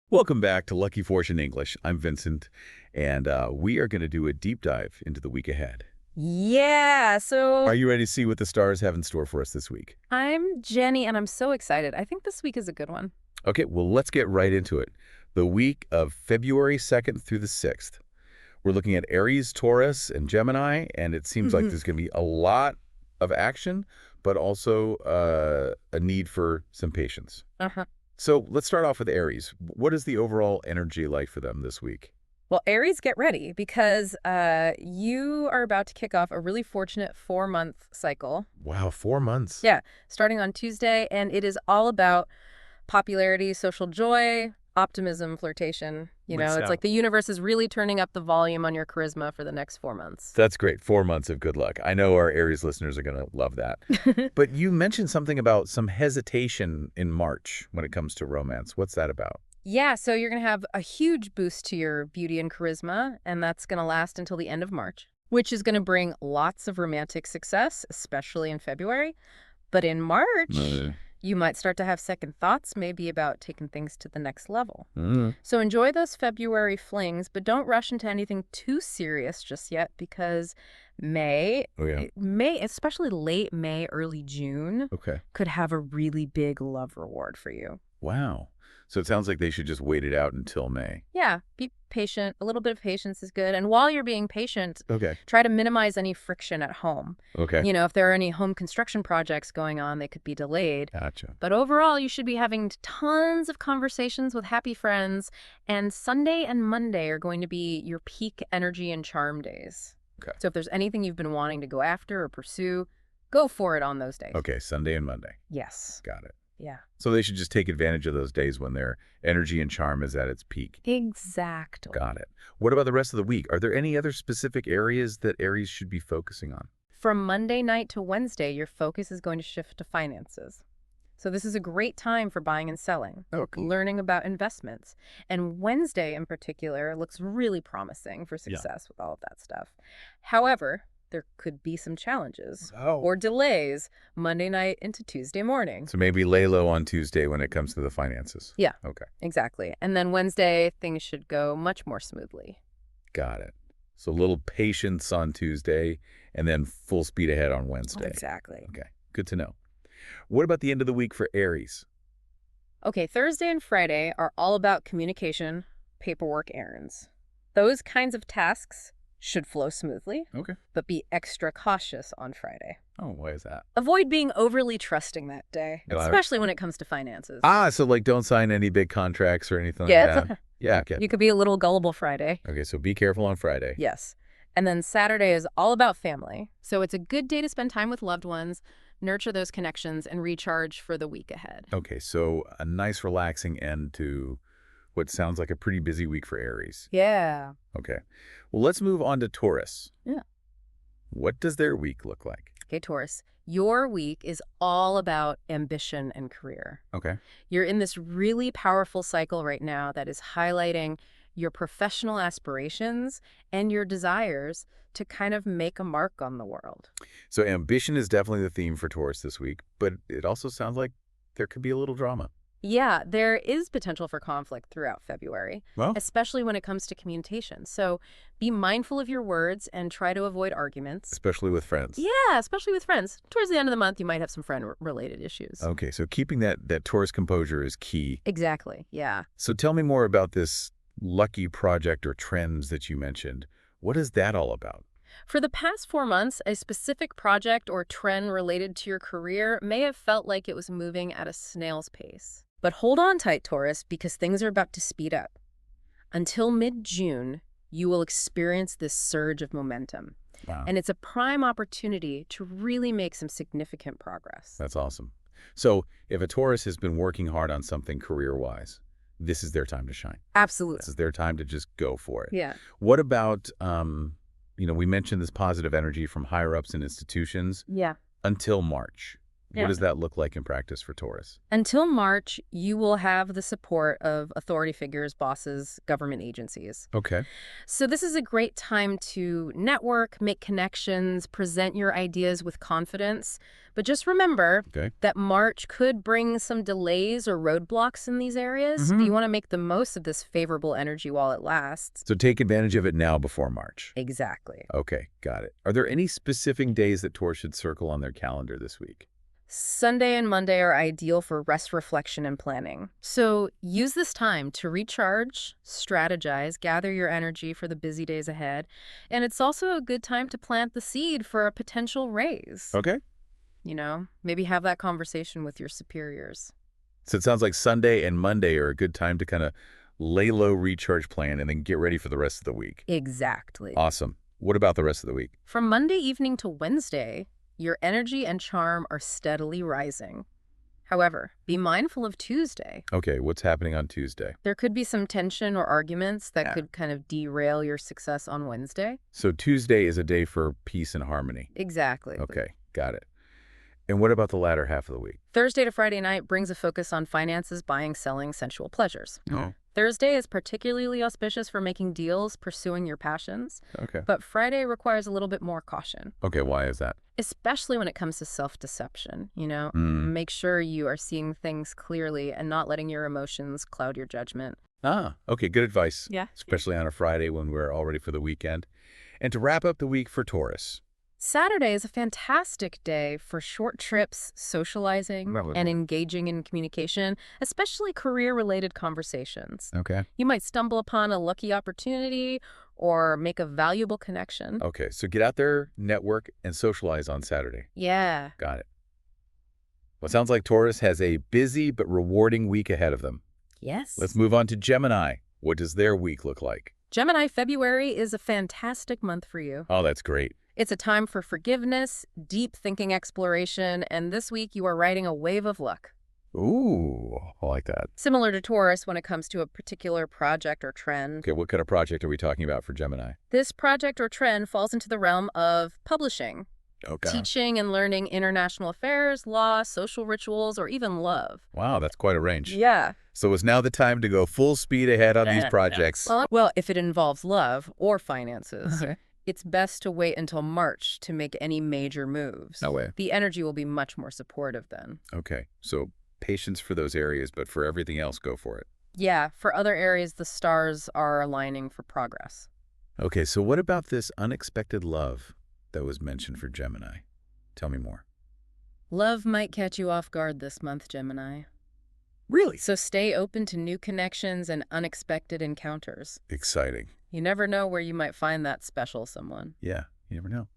Welcome back to Lucky Fortune English. I'm Vincent, and we are going to do a deep dive into the week ahead. Yeah, Are so you ready to see what the stars have in store for us this week? I'm Jenny and I'm so excited. I think this week is a good one. Okay, well, let's get right into it. The week of February 2nd through the 6th. We're looking at Aries, Taurus, and Gemini, and it seems like there's going to be a lot of action, but also a need for some patience. Uh-huh. So let's start off with Aries. What is the overall energy like for them this week? Well, Aries, get ready because you are about to kick off a really fortunate 4-month cycle. Wow, 4 months. Yeah, starting on Tuesday, and it is all about popularity, social joy, optimism, flirtation. It's like the universe is really turning up the volume on your charisma for the next 4 months. That's great. 4 months of good luck. I know our Aries listeners are going to love that. But you mentioned something about some hesitation in March when it comes to romance. What's that about? Yeah, so you're going to have a huge boost to your beauty and charisma, and that's going to last until the end of March, which is going to bring lots of romantic success, especially in February. But in March, you might start to have second thoughts, maybe about taking things to the next level. So enjoy those February flings, but don't rush into anything too serious just yet because May, especially late May, early June, Okay. could have a really big love reward for you. Wow. So it sounds like they should just wait it out until May. Yeah, be patient. A little bit of patience is good. And while you're being patient, Okay. try to minimize any friction at home. Okay. If there are any home construction projects going on, they could be delayed. Gotcha. But overall, you should be having tons of conversations with happy friends. And Sunday and Monday are going to be your peak energy and charm days. Okay. So if there's anything you've been wanting to go after or pursue, go for it on those days. Okay, Sunday and Monday. Yes. Got it. Yeah. So they should just take advantage of those days when their energy and charm is at its peak. Exactly. Got it. What about the rest of the week? Are there any other specific areas that Aries should be focusing on? From Monday night to Wednesday, your focus is going to shift to finances. So this is a great time for buying and selling, learning about investments. And Wednesday in particular looks really promising for success with all of that stuff. However, there could be some challenges or delays Monday night into Tuesday morning. So maybe lay low on Tuesday when it comes to the finances. Yeah. Okay. Exactly. And then Wednesday, things should go much more smoothly. Got it. So a little patience on Tuesday and then full speed ahead on Wednesday. Exactly. Okay. Good to know. What about the end of the week for Aries? Okay, Thursday and Friday are all about communication, paperwork, errands. Those kinds of tasks should flow smoothly, Okay. but be extra cautious on Friday. Oh, why is that? Avoid being overly trusting that day, Got it. especially when it comes to finances. So like don't sign any big contracts or anything Yeah, like that? Yeah, okay. You could be a little gullible Friday. Okay, so be careful on Friday. Yes. And then Saturday is all about family. So it's a good day to spend time with loved ones, nurture those connections, and recharge for the week ahead. Okay, so a nice relaxing end to what sounds like a pretty busy week for Aries. Yeah. Okay. Well, let's move on to Taurus. Yeah. What does their week look like? Okay, Taurus, your week is all about ambition and career. Okay. You're in this really powerful cycle right now that is highlighting your professional aspirations and your desires to kind of make a mark on the world. So ambition is definitely the theme for Taurus this week, but it also sounds like there could be a little drama. Yeah, there is potential for conflict throughout February, Well, especially when it comes to communication. So be mindful of your words and try to avoid arguments. especially with friends. Yeah, especially with friends. Towards the end of the month, you might have some friend-related issues. Okay, so keeping that Taurus composure is key. Exactly, yeah. So tell me more about this lucky project or trends that you mentioned. What is that all about? For the past 4 months, a specific project or trend related to your career may have felt like it was moving at a snail's pace. But hold on tight, Taurus, because things are about to speed up. Until mid-June, you will experience this surge of momentum. Wow. And it's a prime opportunity to really make some significant progress. That's awesome. So if a Taurus has been working hard on something career-wise, this is their time to shine. Absolutely. This is their time to just go for it. Yeah. What about, we mentioned this positive energy from higher-ups and institutions Yeah. until March. What does that look like in practice for Taurus? Until March, you will have the support of authority figures, bosses, government agencies. Okay. So this is a great time to network, make connections, present your ideas with confidence. But just remember that March could bring some delays or roadblocks in these areas. You want to make the most of this favorable energy while it lasts. So take advantage of it now before March. Exactly. Okay, got it. Are there any specific days that Taurus should circle on their calendar this week? Sunday and Monday are ideal for rest, reflection, and planning. So use this time to recharge, strategize, gather your energy for the busy days ahead. And it's also a good time to plant the seed for a potential raise. Okay. Maybe have that conversation with your superiors. So it sounds like Sunday and Monday are a good time to kind of lay low, recharge, plan, and then get ready for the rest of the week. Exactly. Awesome. What about the rest of the week? From Monday evening to Wednesday, your energy and charm are steadily rising. However, be mindful of Tuesday. Okay, what's happening on Tuesday? There could be some tension or arguments that could kind of derail your success on Wednesday. So Tuesday is a day for peace and harmony. Exactly. Okay, got it. And what about the latter half of the week? Thursday to Friday night brings a focus on finances, buying, selling, sensual pleasures. Oh. Thursday is particularly auspicious for making deals, pursuing your passions. Okay. But Friday requires a little bit more caution. Okay, why is that? Especially when it comes to self-deception, Make sure you are seeing things clearly and not letting your emotions cloud your judgment. Okay, good advice. Yeah. Especially on a Friday when we're all ready for the weekend. And to wrap up the week for Taurus. Saturday is a fantastic day for short trips, socializing, and engaging in communication, especially career-related conversations. Okay. You might stumble upon a lucky opportunity or make a valuable connection. Okay, so get out there, network, and socialize on Saturday. Yeah. Got it. Well, it sounds like Taurus has a busy but rewarding week ahead of them. Yes. Let's move on to Gemini. What does their week look like? Gemini, February is a fantastic month for you. Oh, that's great. It's a time for forgiveness, deep thinking exploration, and this week you are riding a wave of luck. Ooh, I like that. Similar to Taurus when it comes to a particular project or trend. Okay, what kind of project are we talking about for Gemini? This project or trend falls into the realm of publishing, teaching and learning international affairs, law, social rituals, or even love. Wow, that's quite a range. Yeah. So is now the time to go full speed ahead on these projects? Well, if it involves love or finances. It's best to wait until March to make any major moves. No way. The energy will be much more supportive then. Okay, so patience for those areas, but for everything else, go for it. Yeah, for other areas, the stars are aligning for progress. Okay, so what about this unexpected love that was mentioned for Gemini? Tell me more. Love might catch you off guard this month, Gemini. Really? So stay open to new connections and unexpected encounters. Exciting. You never know where you might find that special someone. Yeah, you never know.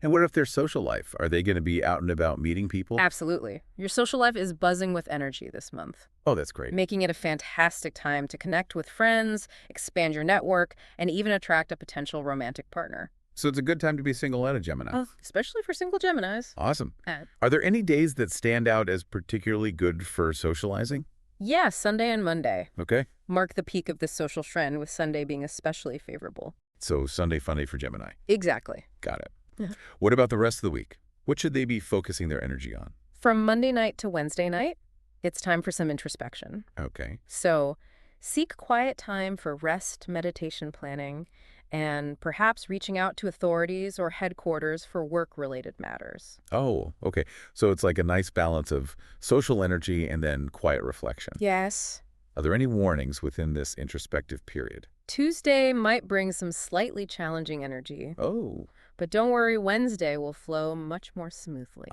And what if their social life? Are they going to be out and about meeting people? Absolutely. Your social life is buzzing with energy this month. Oh, that's great. Making it a fantastic time to connect with friends, expand your network, and even attract a potential romantic partner. So it's a good time to be single and a Gemini. Especially for single Geminis. Awesome. Are there any days that stand out as particularly good for socializing? Yeah, Sunday and Monday. Okay. Mark the peak of this social trend, with Sunday being especially favorable. So Sunday fun day for Gemini. Exactly. Got it. What about the rest of the week? What should they be focusing their energy on? From Monday night to Wednesday night, it's time for some introspection. Okay. So seek quiet time for rest, meditation planning, and perhaps reaching out to authorities or headquarters for work-related matters. Oh, okay. So it's like a nice balance of social energy and then quiet reflection. Yes. Are there any warnings within this introspective period? Tuesday might bring some slightly challenging energy. Oh. But don't worry, Wednesday will flow much more smoothly.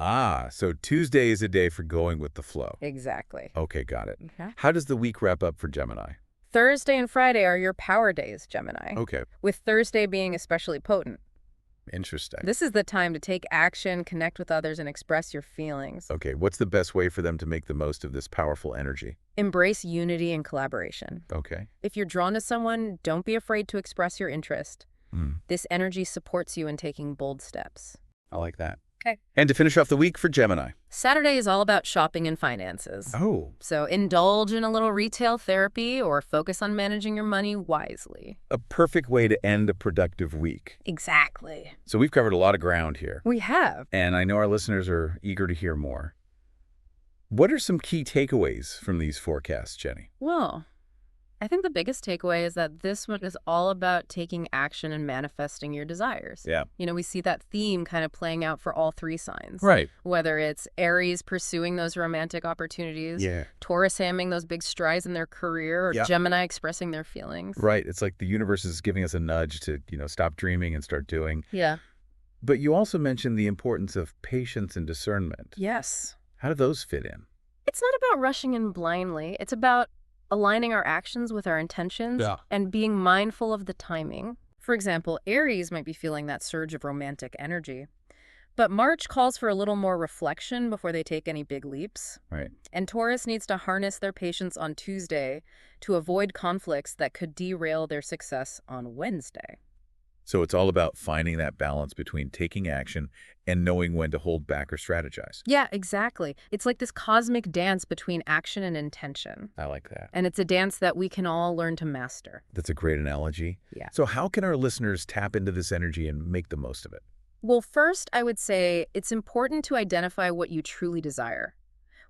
So Tuesday is a day for going with the flow. Exactly. Okay, got it. Okay. How does the week wrap up for Gemini? Thursday and Friday are your power days, Gemini. Okay. With Thursday being especially potent. Interesting. This is the time to take action, connect with others, and express your feelings. Okay, what's the best way for them to make the most of this powerful energy? Embrace unity and collaboration. Okay. If you're drawn to someone, don't be afraid to express your interest. This energy supports you in taking bold steps. I like that. Okay. And to finish off the week for Gemini. Saturday is all about shopping and finances. Oh. So indulge in a little retail therapy or focus on managing your money wisely. A perfect way to end a productive week. Exactly. So we've covered a lot of ground here. We have. And I know our listeners are eager to hear more. What are some key takeaways from these forecasts, Jenny? Well, I think the biggest takeaway is that this one is all about taking action and manifesting your desires. Yeah. We see that theme kind of playing out for all three signs. Right. Whether it's Aries pursuing those romantic opportunities, Yeah. Taurus having those big strides in their career, or Yeah. Gemini expressing their feelings. Right. It's like the universe is giving us a nudge to, stop dreaming and start doing. Yeah. But you also mentioned the importance of patience and discernment. Yes. How do those fit in? It's not about rushing in blindly. It's about aligning our actions with our intentions and being mindful of the timing. For example, Aries might be feeling that surge of romantic energy. But March calls for a little more reflection before they take any big leaps. Right. And Taurus needs to harness their patience on Tuesday to avoid conflicts that could derail their success on Wednesday. So it's all about finding that balance between taking action and knowing when to hold back or strategize. Yeah, exactly. It's like this cosmic dance between action and intention. I like that. And it's a dance that we can all learn to master. That's a great analogy. Yeah. So how can our listeners tap into this energy and make the most of it? Well, first, I would say it's important to identify what you truly desire.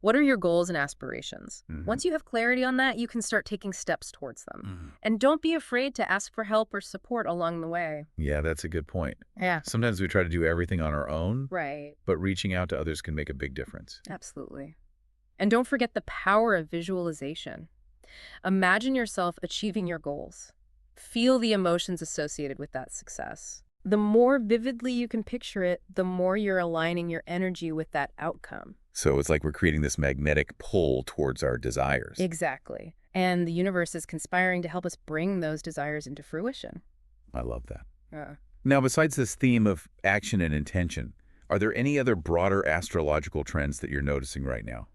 What are your goals and aspirations? Once you have clarity on that, you can start taking steps towards them. And don't be afraid to ask for help or support along the way. Yeah, that's a good point. Yeah. Sometimes we try to do everything on our own, Right. but reaching out to others can make a big difference. Absolutely. And don't forget the power of visualization. Imagine yourself achieving your goals. Feel the emotions associated with that success. The more vividly you can picture it, the more you're aligning your energy with that outcome. So it's like we're creating this magnetic pull towards our desires. Exactly. And the universe is conspiring to help us bring those desires into fruition. I love that. Yeah. Now, besides this theme of action and intention, are there any other broader astrological trends that you're noticing right now?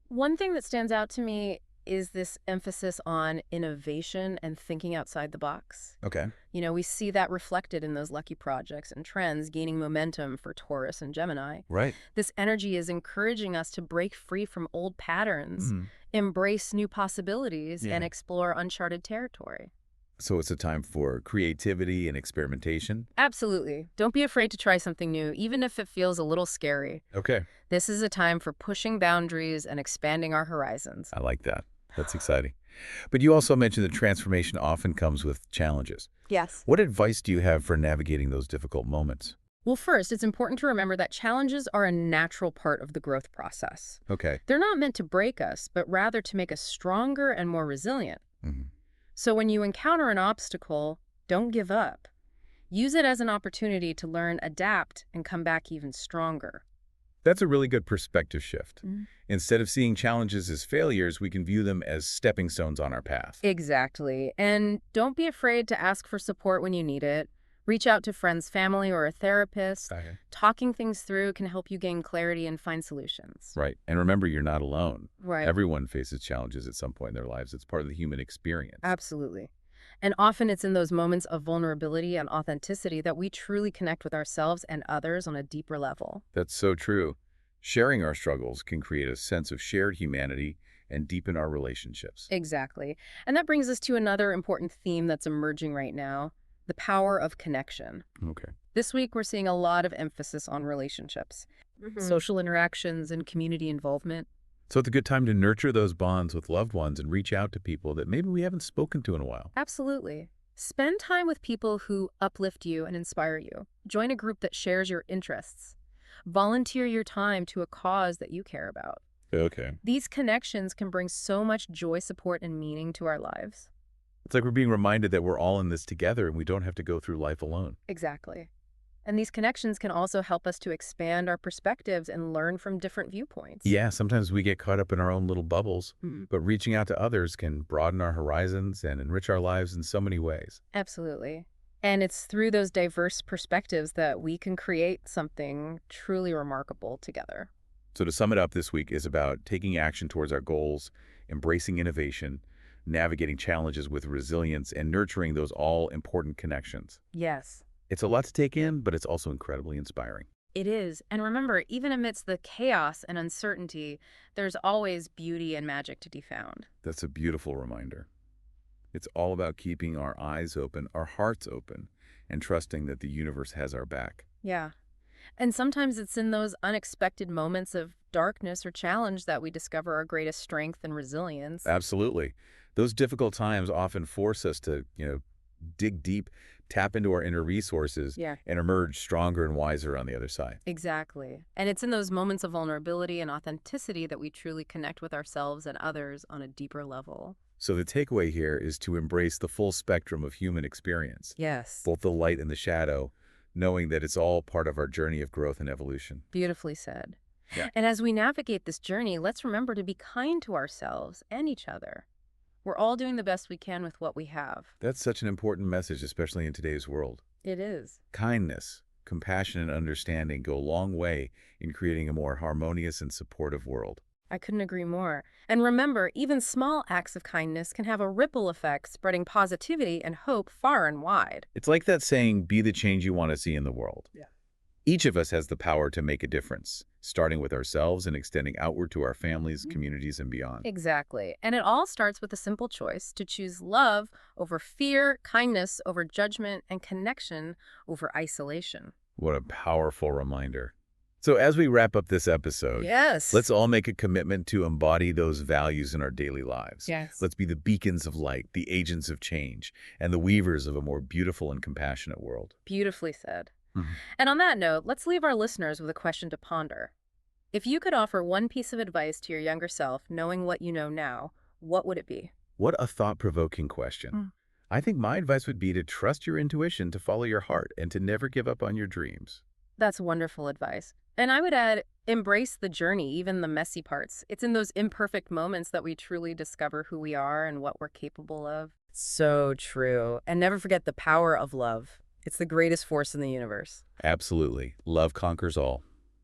One thing that stands out to me is this emphasis on innovation and thinking outside the box. Okay. We see that reflected in those lucky projects and trends gaining momentum for Taurus and Gemini. Right. This energy is encouraging us to break free from old patterns, embrace new possibilities, and explore uncharted territory. So it's a time for creativity and experimentation? Absolutely. Don't be afraid to try something new, even if it feels a little scary. Okay. This is a time for pushing boundaries and expanding our horizons. I like that. That's exciting. But you also mentioned that transformation often comes with challenges. Yes. What advice do you have for navigating those difficult moments? Well, first, it's important to remember that challenges are a natural part of the growth process. Okay. They're not meant to break us, but rather to make us stronger and more resilient. So when you encounter an obstacle, don't give up. Use it as an opportunity to learn, adapt, and come back even stronger. That's a really good perspective shift. Instead of seeing challenges as failures, we can view them as stepping stones on our path. Exactly. And don't be afraid to ask for support when you need it. Reach out to friends, family, or a therapist. Okay. Talking things through can help you gain clarity and find solutions. Right. And remember, you're not alone. Right. Everyone faces challenges at some point in their lives. It's part of the human experience. Absolutely. And often it's in those moments of vulnerability and authenticity that we truly connect with ourselves and others on a deeper level. That's so true. Sharing our struggles can create a sense of shared humanity and deepen our relationships. Exactly. And that brings us to another important theme that's emerging right now, the power of connection. Okay. This week, we're seeing a lot of emphasis on relationships, social interactions, and community involvement. So it's a good time to nurture those bonds with loved ones and reach out to people that maybe we haven't spoken to in a while. Absolutely. Spend time with people who uplift you and inspire you. Join a group that shares your interests. Volunteer your time to a cause that you care about. Okay. These connections can bring so much joy, support, and meaning to our lives. It's like we're being reminded that we're all in this together and we don't have to go through life alone. Exactly. And these connections can also help us to expand our perspectives and learn from different viewpoints. Yeah, sometimes we get caught up in our own little bubbles, but reaching out to others can broaden our horizons and enrich our lives in so many ways. Absolutely. And it's through those diverse perspectives that we can create something truly remarkable together. So to sum it up, this week is about taking action towards our goals, embracing innovation, navigating challenges with resilience, and nurturing those all-important connections. Yes. It's a lot to take in, but it's also incredibly inspiring. It is. And remember, even amidst the chaos and uncertainty, there's always beauty and magic to be found. That's a beautiful reminder. It's all about keeping our eyes open, our hearts open, and trusting that the universe has our back. Yeah. And sometimes it's in those unexpected moments of darkness or challenge that we discover our greatest strength and resilience. Absolutely. Those difficult times often force us to, dig deep, tap into our inner resources, Yeah, and emerge stronger and wiser on the other side. exactly. And it's in those moments of vulnerability and authenticity that we truly connect with ourselves and others on a deeper level. So the takeaway here is to embrace the full spectrum of human experience, Yes. both the light and the shadow, knowing that it's all part of our journey of growth and evolution. Beautifully said. Yeah. And as we navigate this journey, let's remember to be kind to ourselves and each other. We're all doing the best we can with what we have. That's such an important message, especially in today's world. It is. Kindness, compassion, and understanding go a long way in creating a more harmonious and supportive world. I couldn't agree more. And remember, even small acts of kindness can have a ripple effect, spreading positivity and hope far and wide. It's like that saying, be the change you want to see in the world. Yeah. Each of us has the power to make a difference, starting with ourselves and extending outward to our families, Mhm. communities, and beyond. Exactly. And it all starts with a simple choice to choose love over fear, kindness over judgment, and connection over isolation. What a powerful reminder. So as we wrap up this episode, Yes. let's all make a commitment to embody those values in our daily lives. Yes. Let's be the beacons of light, the agents of change, and the weavers of a more beautiful and compassionate world. Beautifully said. Mhm. And on that note, let's leave our listeners with a question to ponder. If you could offer one piece of advice to your younger self, knowing what you know now, what would it be? What a thought-provoking question. Mm. I think my advice would be to trust your intuition, to follow your heart, and to never give up on your dreams. That's wonderful advice. And I would add, embrace the journey, even the messy parts. It's in those imperfect moments that we truly discover who we are and what we're capable of. So true. And never forget the power of love. It's the greatest force in the universe. Absolutely. Love conquers all.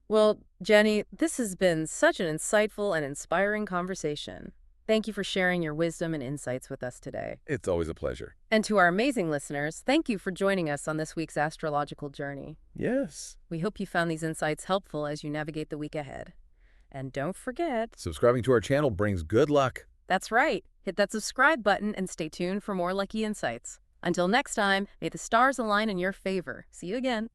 Well, Jenny, this has been such an insightful and inspiring conversation. Thank you for sharing your wisdom and insights with us today. It's always a pleasure. And to our amazing listeners, thank you for joining us on this week's astrological journey. Yes. We hope you found these insights helpful as you navigate the week ahead. And don't forget, Subscribing to our channel brings good luck. that's right, hit that subscribe button and stay tuned for more lucky insights. Until next time, may the stars align in your favor. See you again.